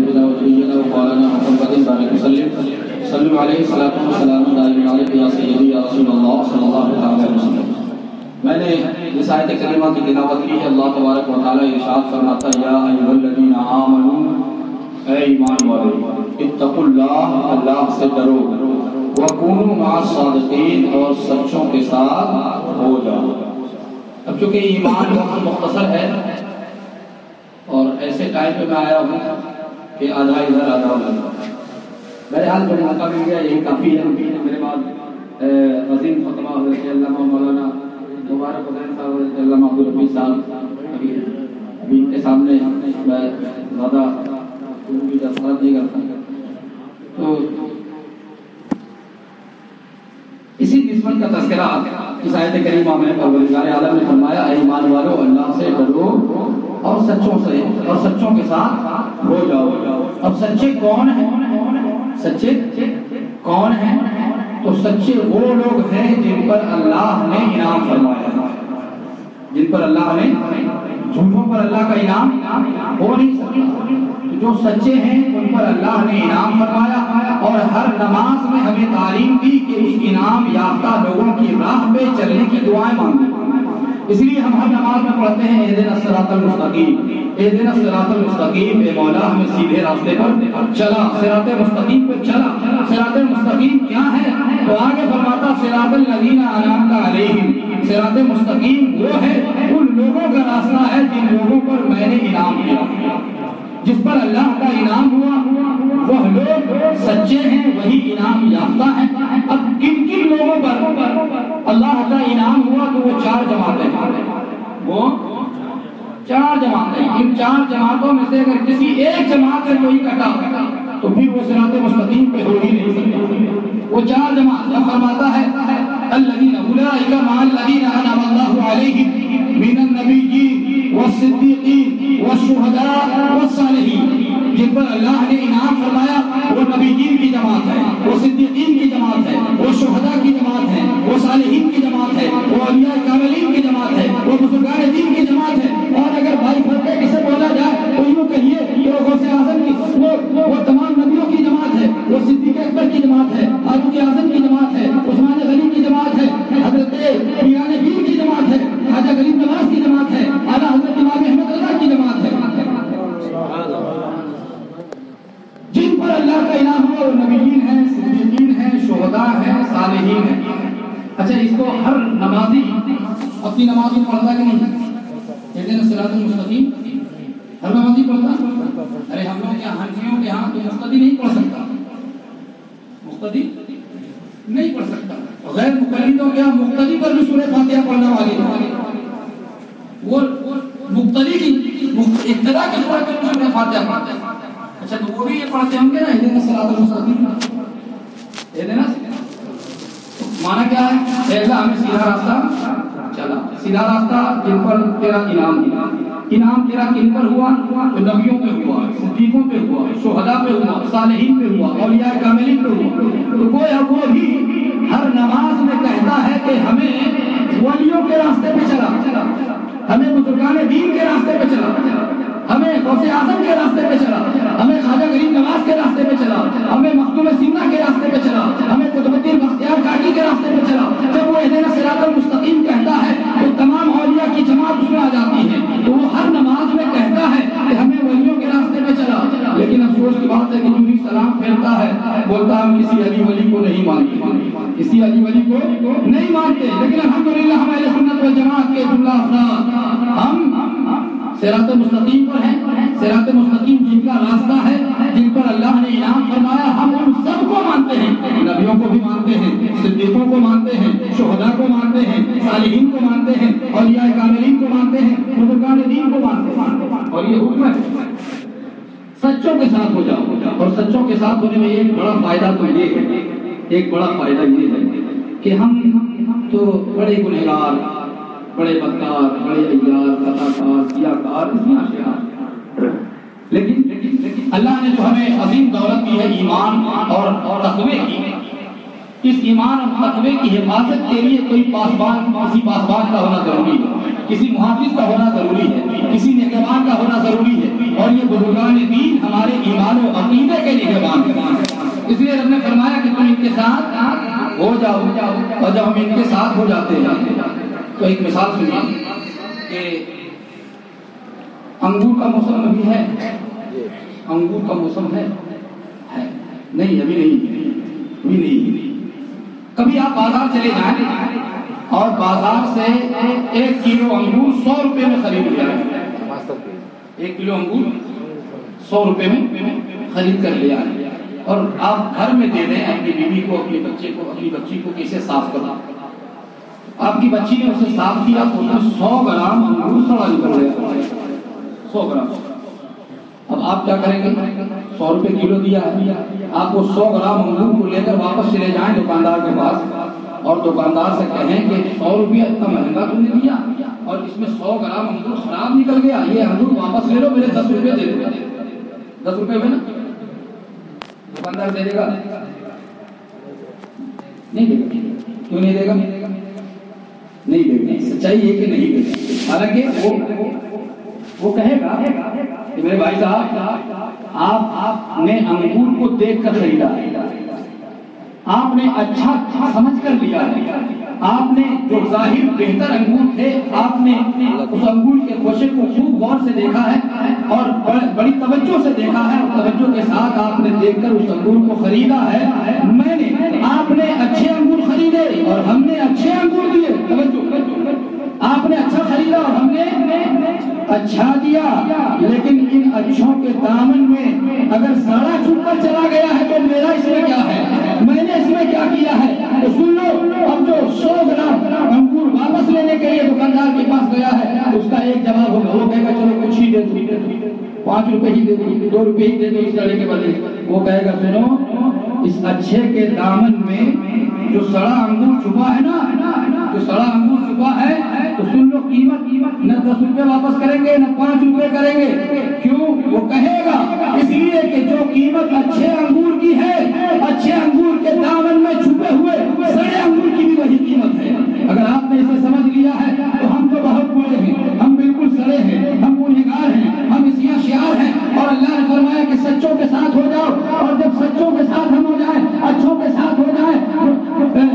حبيبنا وسيدنا ومولانا محمد بارك وسلم صلوا عليه صلاة وسلام دائم عليك يا سيدي يا رسول اللہ صلی اللہ علیہ وسلم. میں نے اس آیت کریمہ کی تلاوت کی ہے. اللہ تبارک و تعالی ارشاد فرماتا ہے یا ایھا الذین آمنوا، اے ایمان والو، اتقوا اللہ، اللہ سے ڈرو، وکونوا مع الصادقین، اور سچوں کے ساتھ ہو جاؤ. اب چونکہ ایمان بہت مختصر ہے اور ایسے ٹائم پہ میں آیا ہوں کہ آدھا ادھر آدھا ادھر، بہرحال جو موقع مل گیا یہی کافی ہے. میرے بعد عظیم فتویٰ حضرت علامہ مولانا مبارک حسین صاحب، حضرت علامہ عبدالرفیع صاحب ابھی ان کے سامنے میں زیادہ کی جسارت نہیں کرتا. تو اسی نسبت کا تذکرہ اس آیت کریمہ میں پروردگار عالم نے فرمایا اے ایمان والو اللہ سے ڈرو اور سچوں کے ساتھ ہو جاؤ. اب سچے کون ہیں؟ سچے کون ہیں؟ تو سچے وہ لوگ ہیں جن پر اللہ نے انعام فرمایا، جن پر اللہ نے، جھوٹوں پر اللہ کا انعام ہو نہیں سکتا. جو سچے ہیں ان پر اللہ نے انعام فرمایا، اور ہر نماز میں ہمیں تعلیم دی کہ اس انعام یافتہ لوگوں کی راہ پہ چلنے کی دعائیں مانگیں. اس لیے ہم ہر نماز میں پڑھتے ہیں اہدنا الصراط المستقیم، اہدنا الصراط المستقیم، اے مولا ہمیں سیدھے راستے پر چلا، صراط مستقیم پر چلا. صراط مستقیم کیا ہے؟ تو آگے فرماتا صراط الذین انعمت علیہم، صراط مستقیم وہ ہے، ان لوگوں کا راستہ ہے جن لوگوں پر میں نے انعام کیا. جس پر اللہ کا انعام ہوا وہ لوگ سچے ہیں، وہی انعام یافتہ ہیں. اب کن کن لوگوں پر اللہ کا انعام ہوا؟ تو وہ چار جماعتیں ہیں، وہ چار جماعتیں. ان چار جماعتوں میں سے اگر کسی ایک جماعت سے کوئی کٹا تو پھر وہ صراط مستقیم پہ ہو ہی نہیں سکتا. وہ چار جماعت جب فرماتا ہے الذین اولئک مع الذین انعم اللہ علیہم من النبیین والصدیقین والشہداء والصالحین، جن پر اللہ نے انعام فرمایا وہ نبیین کی جماعت ہے، وہ صدیقین کی جماعت ہے، وہ شہداء کی جماعت ہے، وہ صالحین کی جماعت ہے، وہ اولیاء کاملین کی جماعت ہے، وہ بزرگان دین کی جماعت ہے. اور اگر بھائی فرقے کسے بولا جائے تو یوں کہیے کہ وہ غوث اعظم کی، وہ تمام نبیوں کی جماعت ہے، وہ صدیق اکبر کی جماعت ہے، فاروق اعظم کی جماعت ہے، عثمان غنی کی جماعت ہے، حضرت پیران پیر کی جماعت ہے، خواجہ غریب نواز کی جماعت ہے، اعلیٰ حضرت امام احمد رضا کی جماعت ہے. جن پر اللہ کا انعام ہوا وہ نبیین ہیں، صدیقین ہیں، شہداء ہیں، صالحین ہیں. اچھا اس کو ہر نمازی اپنی نماز میں پڑھتا کہ نہیں؟ اہدنا الصراط المستقیم ہر نمازی پڑھتا؟ ارے ہم لوگ یہاں حنفیوں کے ہاں تو مقتدی نہیں پڑھ سکتا، مقتدی نہیں پڑھ سکتا. غیر مقلدوں کے ہاں مقتدی پر بھی سورہ فاتحہ پڑھنا واجب، وہ مقتدی کی ابتدا کی سورہ پر سورہ فاتحہ پڑھتے ہیں. اچھا تو وہ بھی یہ پڑھتے ہوں گے نا اہدنا الصراط المستقیم. اہدنا مانا کیا ہے؟ اے اللہ ہمیں سیدھا راستہ چلا، سیدھا راستہ جن پر تیرا انعام ہوا. انعام تیرا کن پر ہوا؟ تو نبیوں پہ ہوا، صدیقوں پہ ہوا، شہداء پہ ہوا، صالحین پہ ہوا، اولیاء کاملین پہ ہوا. تو گویا وہ بھی ہر نماز میں کہتا ہے کہ ہمیں ولیوں کے راستے پہ چلا، ہمیں بزرگان دین کے راستے پہ چلا، ہمیں غوث اعظم کے راستے پہ چلا، ہمیں خواجہ غریب نواز کے راستے پہ چلا، ہمیں مخدوم سینا کے راستے پہ چلا، ہمیں قطب الدین بختیار کاکی کے راستے پہ چلا. جب وہ اہدنا الصراط المستقیم کہتا ہے تو تمام اولیاء کی جماعت اس میں آ جاتی ہے. تو وہ ہر نماز میں کہتا ہے کہ ہمیں ولیوں کے راستے پہ چلا. لیکن افسوس کی بات ہے کہ جو بھی سلام پھیرتا ہے بولتا ہم کسی علی ولی کو نہیں مانتے، کسی علی ولی کو نہیں مانتے. لیکن الحمدللہ ہم اہل سنت والجماعت کے جملہ افراد ہم صراط مستقیم پر ہیں. صراط مستقیم جن کا راستہ ہے، جن پر اللہ نے انعام فرمایا، ہم ان سب کو مانتے ہیں. نبیوں کو بھی مانتے ہیں، صدیقوں کو مانتے ہیں، شہداء کو مانتے ہیں، صالحین کو مانتے ہیں، اولیاء کاملین کو مانتے ہیں، بزرگان دین کو مانتے ہیں. اور یہ حکم ہے سچوں کے ساتھ ہو جاؤ. اور سچوں کے ساتھ ہونے میں ایک بڑا فائدہ تو یہ ہے، ایک بڑا فائدہ یہ ہے کہ ہم تو بڑے گنہگار، بڑے بدکار، بڑے عیار، خطاکار، سیاکار، اشیاء، لیکن اللہ نے جو ہمیں عظیم دولت دی ہے ایمان اور تقوی کی، اس ایمان اور تقوی کی حفاظت کے لیے کوئی پاسبان، کسی پاسبان کا ہونا ضروری ہے، کسی محافظ کا ہونا ضروری ہے، کسی نگہبان کا ہونا ضروری ہے. اور یہ بزرگان دین ہمارے ایمان و اور جب ہم ان کے ساتھ ہو جاتے ہیں تو ایک مثال سنیے کہ انگور کا موسم ابھی ہے، انگور کا موسم ہے نہیں، ابھی نہیں۔ کبھی آپ بازار چلے جائیں اور بازار سے 1 کلو انگور 100 روپے میں خرید لیا، 1 کلو انگور 100 روپے میں خرید کر لیا، اور آپ گھر میں دے دیں اپنی بیوی کو، اپنے بچے کو، اپنی بچی کو کیسے صاف کرنا، آپ کی بچی نے اسے صاف کیا تو اس میں 100 گرام انگور سڑا نکل گیا، 100 گرام۔ اب آپ کیا کریں گے؟ 100 روپے کلو دیا ہے، آپ وہ 100 گرام انگور کو لے کر واپس چلے جائیں دکاندار کے پاس اور دکاندار سے کہیں کہ 100 روپیہ اتنا مہنگا تم نے دیا اور اس میں 100 گرام انگور خراب نکل گیا، یہ انگور واپس لے لو، میرے 10 روپے دے دو۔ 10 روپے میں نا دکاندار دے دے گا؟ نہیں دے گا۔ کیوں نہیں دے گا؟ نہیں دے گا۔ سچائی ہے کہ نہیں دے گا؟ حالانکہ وہ کہے گا کہ میرے بھائی صاحب آپ نے انگور کو دیکھ کر خریدا ہے، آپ نے اچھا سمجھ کر لیا ہے، آپ نے جو ظاہر بہتر انگور تھے آپ نے اس انگور کے خوشے کو خوب غور سے دیکھا ہے اور بڑی توجہ سے دیکھا ہے، اور توجہ کے ساتھ آپ نے دیکھ کر اس انگور کو خریدا ہے۔ آپ نے اچھے انگور خریدے اور ہم نے اچھے انگور دیے، آپ نے اچھا خریدا اور ہم نے اچھا دیا، لیکن ان اچھوں کے دامن میں اگر سڑا چھپ کر چلا گیا ہے تو میرا اس میں کیا ہے، میں نے اس میں کیا کیا ہے؟ تو سن لو، اب جو 100 گرام انگور واپس لینے کے لیے دکاندار کے پاس گیا ہے اس کا ایک جواب ہوگا، وہ کہے گا چلو کچھ ہی دے دو، 5 روپے ہی دے دو، 2 روپے ہی دے دو اس لڑے کے بدلے۔ وہ کہے گا سنو، اس اچھے کے دامن میں جو سڑا انگور چھپا ہے نا، جو سڑا انگور چھپا ہے، تو سن لو، قیمت نہ 10 روپے واپس کریں گے نہ 5 روپے کریں گے۔ کیوں؟ وہ کہے گا اس لیے کہ جو قیمت اچھے انگور کی ہے، اچھے انگور کے دامن میں چھپے ہوئے سڑے انگور کی بھی وہی قیمت ہے۔ اگر آپ نے اسے سمجھ لیا ہے تو ہم تو بہت برے ہیں، ہم بالکل سڑے ہیں، ہم گنہگار ہیں، ہم اسیاں شیار ہیں، اور اللہ نے فرمایا کہ سچوں کے ساتھ ہو جاؤ، اور جب سچوں کے ساتھ ہم ہو جائیں، اچھوں کے ساتھ ہو جائیں،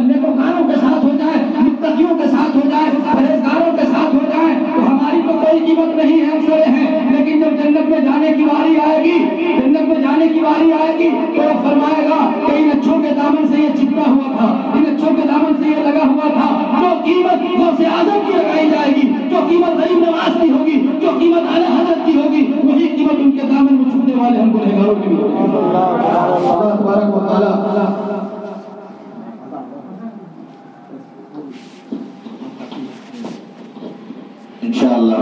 نیکوکاروں کے ساتھ ہو جائیں، متقیوں کے ساتھ ہو جائیں، پرہیزگاروں کے ساتھ ہو جائیں، تو ہماری تو کوئی قیمت نہیں ہے، ہم سڑے ہیں۔ لیکن جب جنت میں جانے کی باری آئے گی، جنت میں جانے کی باری آئے گی تو وہ فرمائے گا کہ ان اچھوں کے دامن سے یہ چپکا ہوا تھا، ان اچھوں کے دامن سے یہ لگا ہوا تھا۔ جو قیمت غوث اعظم کی لگائی جائے گی، جو قیمت غریب نواز کی ہوگی، جو قیمت اعلی حضرت کی ہوگی، وہی قیمت ان کے دامن میں چھونے والے ہم گنہگاروں کی بھی ہوگی۔ اللہ تبارک و تعالی انشاءاللہ